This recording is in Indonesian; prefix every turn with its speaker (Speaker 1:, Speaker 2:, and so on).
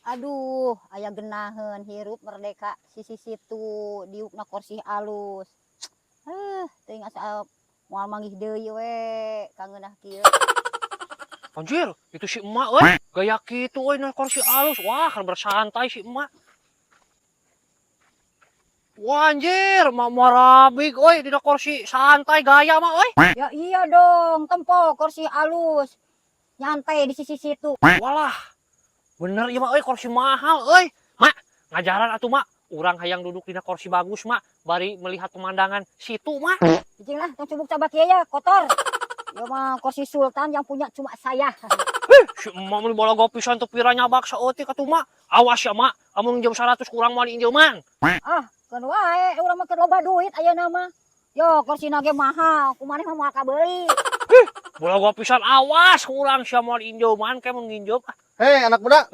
Speaker 1: Aduh, aya genaheun hirup merdeka sisi situ diukna kursi alus. Teuing asa moal manggih deui we kangeunah kieu.
Speaker 2: Anjir, itu si emak euy. Gaya kitu euy na kursi alus. Wah, kan bersantai si emak. Wah anjir, mau rabig euy dina kursi santai gaya mah euy.
Speaker 1: Ya iya dong, tempo kursi alus. Nyantai di sisi situ.
Speaker 2: Walah, bener ieu mah euy kursi mahal euy. Mak, ngajaran atuh mak. Urang hayang duduk dina kursi bagus mak, bari melihat pemandangan situ mak.
Speaker 1: Cicing lah, tong cubuk coba kieu ya, kotor. Ya mah kursi sultan yang punya cuma saya.
Speaker 2: Si emak mah bologo pisan teu pira nyabak saeutik atuh mak. Awas ya mak, amun jam 100 kurang moal diinjeuman.
Speaker 1: Ah, keun wae urang mah keur loba duit ayeuna mah. Yo, kursina ge mahal, kumaneh mah moal kabeuli.
Speaker 2: Bologo pisan awas urang sia moal diinjeuman ke mun nginjeup.
Speaker 3: Hei anak muda,